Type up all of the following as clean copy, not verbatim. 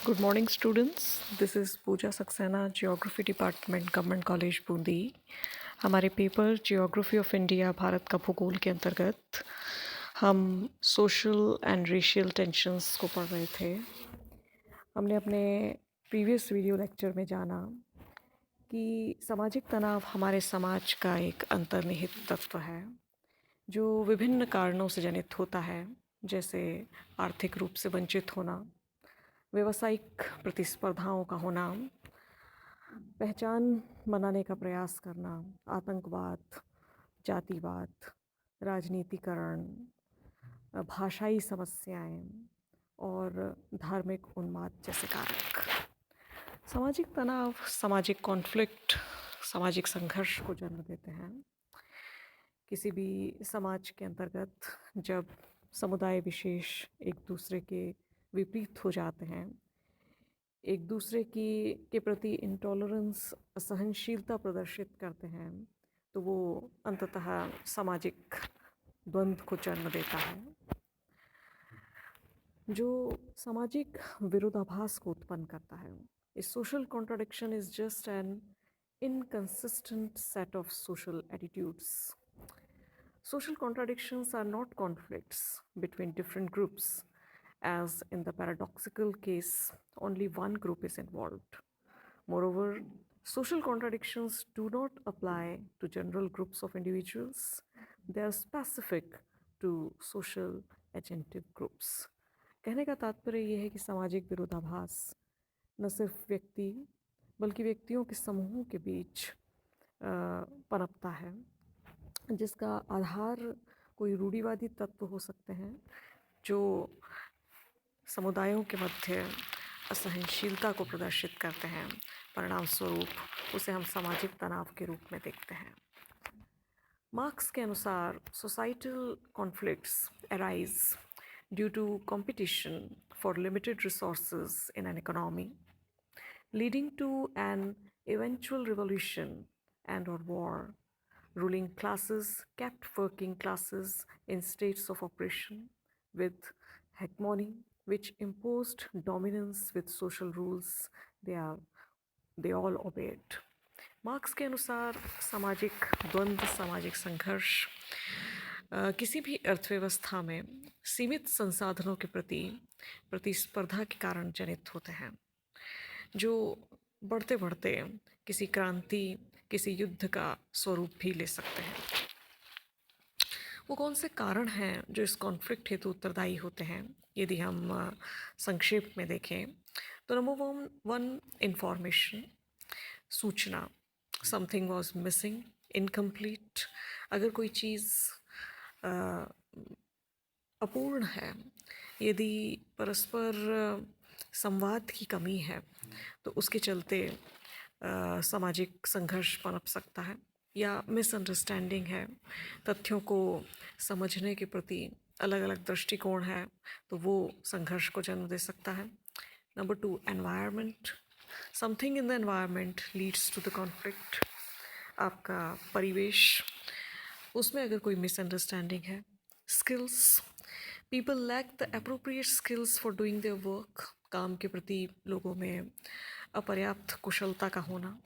Good morning, students. This is Pooja Saxena, Geography Department, Government College, Bundi. हमारे paper geography of India Bharat का भूगोल के अंतर्गत हम सोशल एंड रेशियल टेंशन्स को पढ़ रहे थे. हमने अपने प्रीवियस वीडियो लेक्चर में जाना कि सामाजिक तनाव हमारे समाज का एक अंतर्निहित तत्व है जो विभिन्न कारणों से जनित होता है, जैसे आर्थिक रूप से वंचित होना, व्यावसायिक प्रतिस्पर्धाओं का होना, पहचान बनाने का प्रयास करना, आतंकवाद, जातिवाद, राजनीतिकरण, भाषाई समस्याएं और धार्मिक उन्माद जैसे कारक. सामाजिक तनाव, सामाजिक कॉन्फ्लिक्ट, सामाजिक संघर्ष को जन्म देते हैं. किसी भी समाज के अंतर्गत जब समुदाय विशेष एक दूसरे के विपरीत हो जाते हैं, एक दूसरे के प्रति इंटॉलरेंस, असहनशीलता प्रदर्शित करते हैं, तो वो अंततः सामाजिक द्वंद्व को जन्म देता है जो सामाजिक विरोधाभास को उत्पन्न करता है. A social contradiction is just an inconsistent set of social attitudes. Social contradictions are not conflicts between different groups, as in the paradoxical case, only one group is involved. Moreover, social contradictions do not apply to general groups of individuals. They are specific to social agentive groups. कहने का तात्पर्य ये है कि सामाजिक विरोधाभास न सिर्फ व्यक्ति बल्कि व्यक्तियों के समूहों के बीच पनपता है, जिसका आधार कोई रूढ़िवादी तत्व हो सकते हैं जो समुदायों के मध्य असहनशीलता को प्रदर्शित करते हैं. परिणाम स्वरूप उसे हम सामाजिक तनाव के रूप में देखते हैं. मार्क्स के अनुसार societal conflicts arise due to competition for limited resources in an economy, leading to an eventual revolution and or war. Ruling classes kept working classes in states of oppression with hegemony, which imposed dominance with social rules they all obeyed. Marks के अनुसार सामाजिक द्वंद्व, सामाजिक संघर्ष किसी भी अर्थव्यवस्था में सीमित संसाधनों के प्रति प्रतिस्पर्धा के कारण जनित होते हैं, जो बढ़ते बढ़ते किसी क्रांति, किसी युद्ध का स्वरूप भी ले सकते हैं. वो कौन से कारण हैं जो इस कॉन्फ्लिक्ट हेतु उत्तरदायी होते हैं? यदि हम संक्षेप में देखें तो नंबर वन, इंफॉर्मेशन, सूचना. Something was missing, incomplete. अगर कोई चीज़ अपूर्ण है, यदि परस्पर संवाद की कमी है, तो उसके चलते सामाजिक संघर्ष पनप सकता है. या मिसअंडरस्टैंडिंग है, तथ्यों को समझने के प्रति अलग अलग दृष्टिकोण है, तो वो संघर्ष को जन्म दे सकता है. Number two, environment. Something in the environment leads to the conflict. आपका परिवेश, उसमें अगर कोई मिसअंडरस्टैंडिंग है. Skills, people lack the appropriate skills for doing their work. काम के प्रति लोगों में अपर्याप्त कुशलता का होना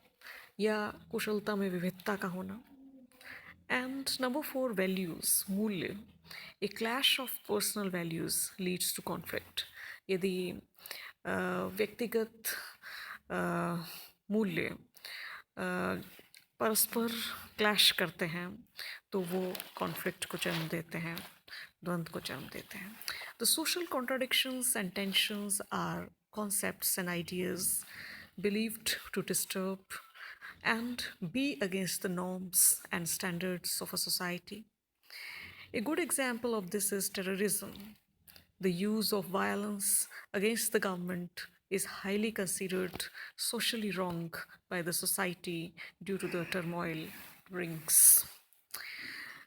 या कुशलता में विविधता का होना. एंड नंबर फोर, वैल्यूज़, मूल्य. A clash of personal values leads to conflict. यदि व्यक्तिगत मूल्य परस्पर क्लैश करते हैं, तो वो कॉन्फ्लिक्ट को जन्म देते हैं, द्वंद्व को जन्म देते हैं. The social contradictions and tensions are concepts and ideas believed to disturb and be against the norms and standards of a society. A good example of this is terrorism. The use of violence against the government is highly considered socially wrong by the society due to the turmoil it brings.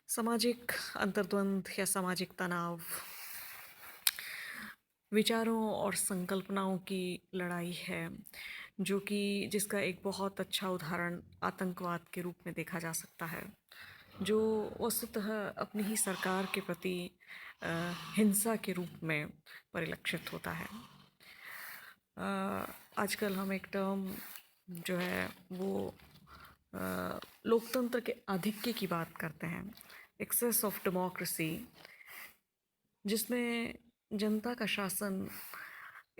सामाजिक अंतर्द्वंद या सामाजिक तनाव विचारों और संकल्पनाओं की लड़ाई है, जो कि जिसका एक बहुत अच्छा उदाहरण आतंकवाद के रूप में देखा जा सकता है, जो वस्तुतः अपनी ही सरकार के प्रति हिंसा के रूप में परिलक्षित होता है. आजकल हम एक टर्म जो है वो लोकतंत्र के आधिक्य की बात करते हैं, एक्सेस ऑफ डेमोक्रेसी, जिसमें जनता का शासन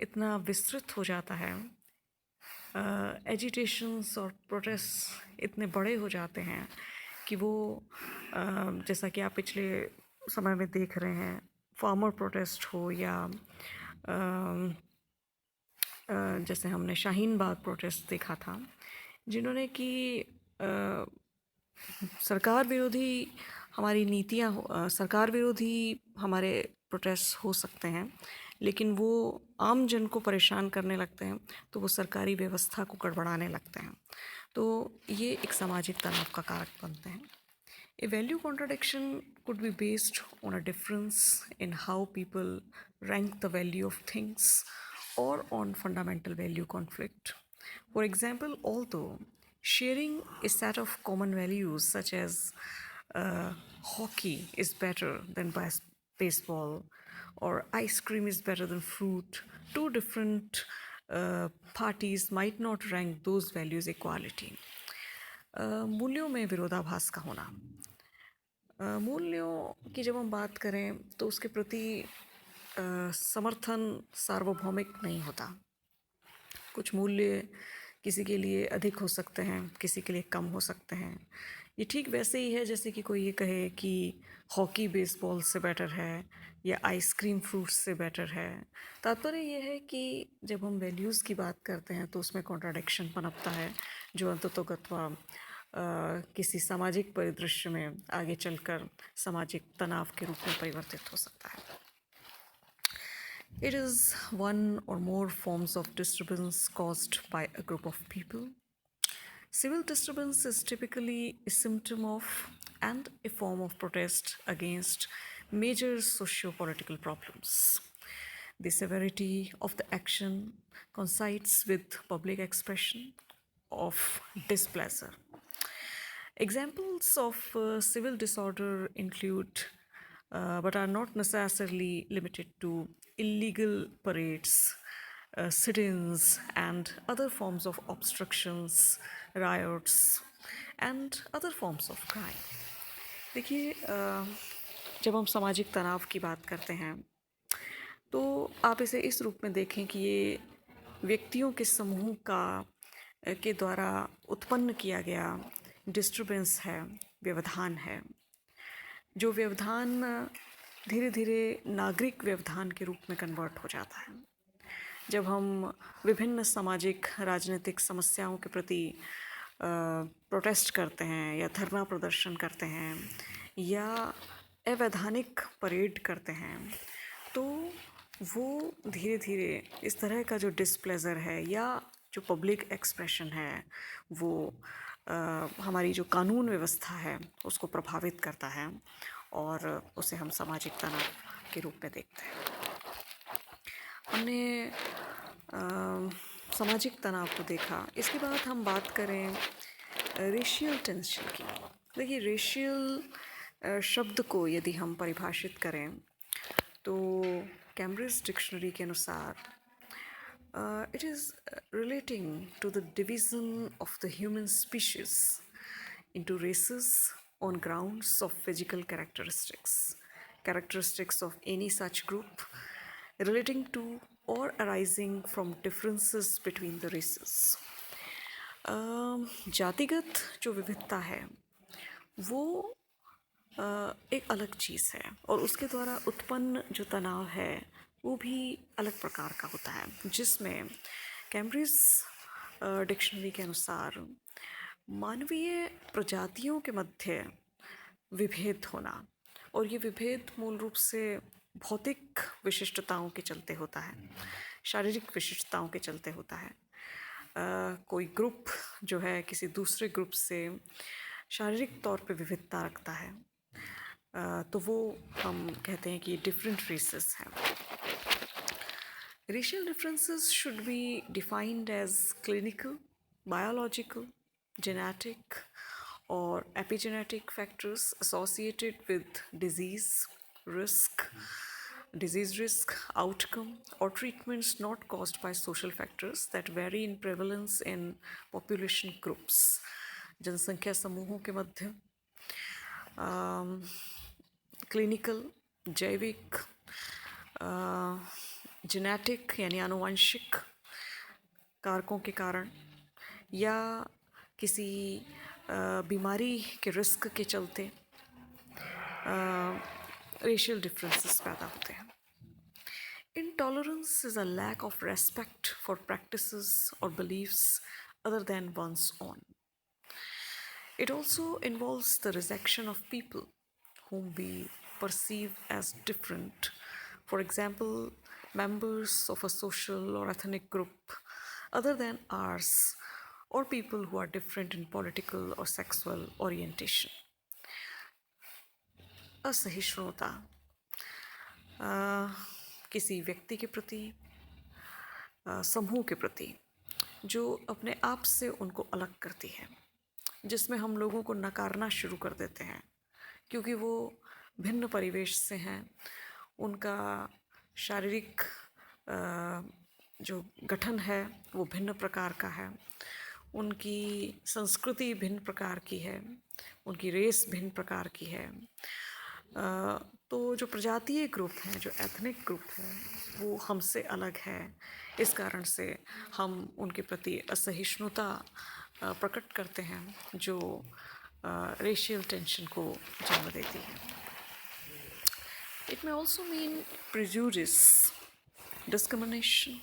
इतना विस्तृत हो जाता है, एजिटेशंस और प्रोटेस्ट इतने बड़े हो जाते हैं कि वो जैसा कि आप पिछले समय में देख रहे हैं, फार्मर प्रोटेस्ट हो या जैसे हमने शाहीन बाग प्रोटेस्ट देखा था, जिन्होंने कि सरकार विरोधी हमारी नीतियाँ सरकार विरोधी हमारे प्रोटेस्ट हो सकते हैं, लेकिन वो आम जन को परेशान करने लगते हैं, तो वो सरकारी व्यवस्था को गड़बड़ाने लगते हैं, तो ये एक सामाजिक तनाव का कारक बनते हैं. A value contradiction could be based on a difference in how people rank the value of things or on fundamental value conflict. For example, although sharing a set of common values such as hockey is better than baseball or ice cream is better than fruit, two different parties might not rank those values equality. मूल्यों में विरोधाभास का होना. मूल्यों की जब हम बात करें तो उसके प्रति समर्थन सार्वभौमिक नहीं होता. कुछ मूल्य किसी के लिए अधिक हो सकते हैं, किसी के लिए कम हो सकते हैं. ये ठीक वैसे ही है जैसे कि कोई ये कहे कि हॉकी बेसबॉल से बेटर है या आइसक्रीम फ्रूट्स से बेटर है. तात्पर्य ये है कि जब हम वैल्यूज़ की बात करते हैं तो उसमें कॉन्ट्राडिक्शन पनपता है, जो अंततोगत्वा किसी सामाजिक परिदृश्य में आगे चलकर सामाजिक तनाव के रूप में परिवर्तित हो सकता है. It is one or more forms of disturbance caused by a group of people. Civil disturbance is typically a symptom of and a form of protest against major socio-political problems. The severity of the action coincides with public expression of displeasure. Examples of civil disorder include, but are not necessarily limited to, illegal parades, sit-ins, and other forms of obstructions, riots, and other forms of crime. देखिए, जब हम सामाजिक तनाव की बात करते हैं तो आप इसे इस रूप में देखें कि ये व्यक्तियों के समूह के द्वारा उत्पन्न किया गया डिस्टर्बेंस है, व्यवधान है, जो व्यवधान धीरे धीरे नागरिक व्यवधान के रूप में कन्वर्ट हो जाता है. जब हम विभिन्न सामाजिक राजनीतिक समस्याओं के प्रति प्रोटेस्ट करते हैं या धरना प्रदर्शन करते हैं या अवैधानिक परेड करते हैं, तो वो धीरे धीरे इस तरह का जो डिस्प्लेजर है या जो पब्लिक एक्सप्रेशन है, वो हमारी जो कानून व्यवस्था है उसको प्रभावित करता है और उसे हम सामाजिक तनाव के रूप में देखते हैं. हमने सामाजिक तनाव को देखा. इसके बाद हम बात करें रेशियल टेंशन की. देखिए, रेशियल शब्द को यदि हम परिभाषित करें तो कैम्ब्रिज डिक्शनरी के अनुसार it is relating to the division of the human species into races on grounds of physical characteristics of any such group, relating to or arising from differences between the races. जातिगत जो विविधता है वो एक अलग चीज़ है और उसके द्वारा उत्पन्न जो तनाव है वो भी अलग प्रकार का होता है, जिसमें कैम्ब्रिज डिक्शनरी के अनुसार मानवीय प्रजातियों के मध्य विभेद होना, और ये विभेद मूल रूप से भौतिक विशिष्टताओं के चलते होता है, शारीरिक विशिष्टताओं के चलते होता है. कोई ग्रुप जो है किसी दूसरे ग्रुप से शारीरिक तौर पे विविधता रखता है, तो वो हम कहते हैं कि डिफरेंट रेसेस हैं. Racial differences should be defined as clinical, biological, genetic, or epigenetic factors associated with disease, risk, disease risk, outcome, or treatments not caused by social factors that vary in prevalence in population groups. जनसंख्या समूहों के मध्य clinical, जैविक, genetic यानी आनुवंशिक कारकों के कारण या किसी बीमारी के रिस्क के चलते रेशियल डिफरेंसेस पैदा होते हैं. Intolerance is a lack of respect for practices or beliefs other than one's own. It also involves the rejection of people whom we perceive as different. For example, members of a social or ethnic group other than ours, or people who are different in political or sexual orientation. असहिष्णुता किसी व्यक्ति के प्रति, समूह के प्रति जो अपने आप से उनको अलग करती है, जिसमें हम लोगों को नकारना शुरू कर देते हैं क्योंकि वो भिन्न परिवेश से हैं, उनका शारीरिक जो गठन है वो भिन्न प्रकार का है, उनकी संस्कृति भिन्न प्रकार की है, उनकी रेस भिन्न प्रकार की है. तो जो प्रजातीय ग्रुप हैं, जो एथनिक ग्रुप है, वो हमसे अलग है. इस कारण से हम उनके प्रति असहिष्णुता प्रकट करते हैं जो रेशियल टेंशन को जन्म देती है. It may also mean prejudice, discrimination,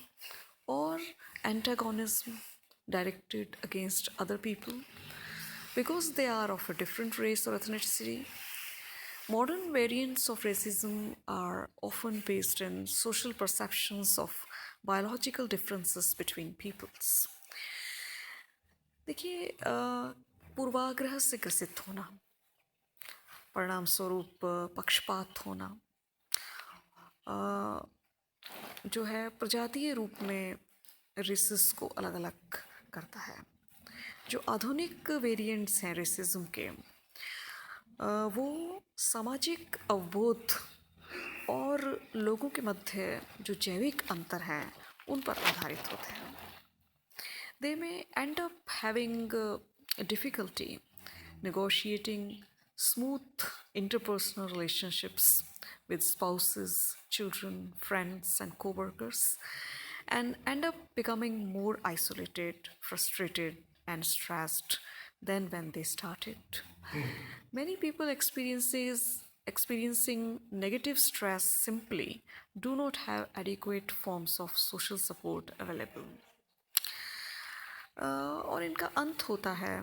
or antagonism directed against other people because they are of a different race or ethnicity. Modern variants of racism are often based in social perceptions of biological differences between peoples. देखिए, पूर्वाग्रह से ग्रसित होना, परिणाम स्वरूप पक्षपात होना, जो है प्रजातीय रूप में रेसिस को अलग अलग करता है. जो आधुनिक वेरिएंट्स हैं रेसिज्म के, वो सामाजिक अवबोध और लोगों के मध्य जो जैविक अंतर हैं उन पर आधारित होते हैं. They may end up having difficulty negotiating smooth interpersonal relationships with spouses, children, friends, and co-workers, and end up becoming more isolated, frustrated, and stressed than when they started. Many people experiencing negative stress simply do not have adequate forms of social support available. और इनका अंत होता है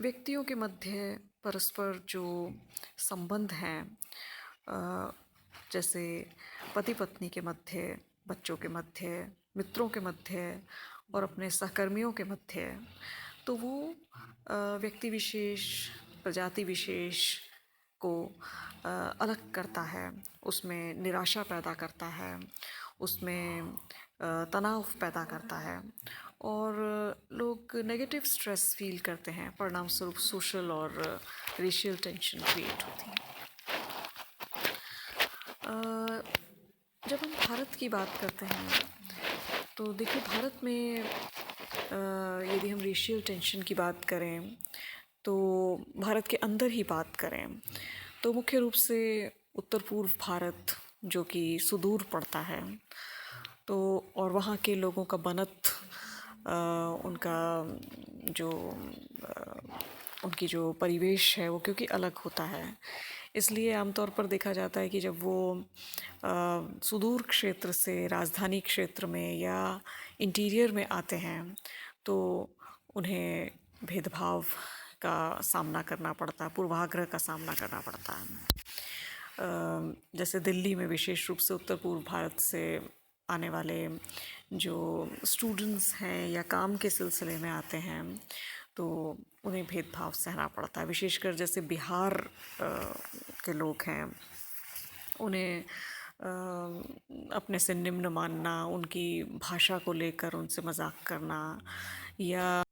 व्यक्तियों के मध्य परस्पर जो संबंध हैं, जैसे पति पत्नी के मध्य, बच्चों के मध्य, मित्रों के मध्य और अपने सहकर्मियों के मध्य, तो वो व्यक्ति विशेष, प्रजाति विशेष को अलग करता है, उसमें निराशा पैदा करता है, उसमें तनाव पैदा करता है और लोग नेगेटिव स्ट्रेस फील करते हैं. परिणाम स्वरूप सोशल और रेशियल टेंशन क्रिएट होती है. जब हम भारत की बात करते हैं तो देखिए, भारत में यदि हम रेशियल टेंशन की बात करें तो भारत के अंदर ही बात करें तो मुख्य रूप से उत्तर पूर्व भारत जो कि सुदूर पड़ता है, तो और वहाँ के लोगों का बनत, उनका जो उनकी जो परिवेश है वो क्योंकि अलग होता है, इसलिए आमतौर पर देखा जाता है कि जब वो सुदूर क्षेत्र से राजधानी क्षेत्र में या इंटीरियर में आते हैं तो उन्हें भेदभाव का सामना करना पड़ता, पूर्वाग्रह का सामना करना पड़ता है. जैसे दिल्ली में विशेष रूप से उत्तर पूर्व भारत से आने वाले जो स्टूडेंट्स हैं या काम के सिलसिले में आते हैं तो उन्हें भेदभाव सहना पड़ता है. विशेषकर जैसे बिहार के लोग हैं, उन्हें अपने से निम्न मानना, उनकी भाषा को लेकर उनसे मजाक करना या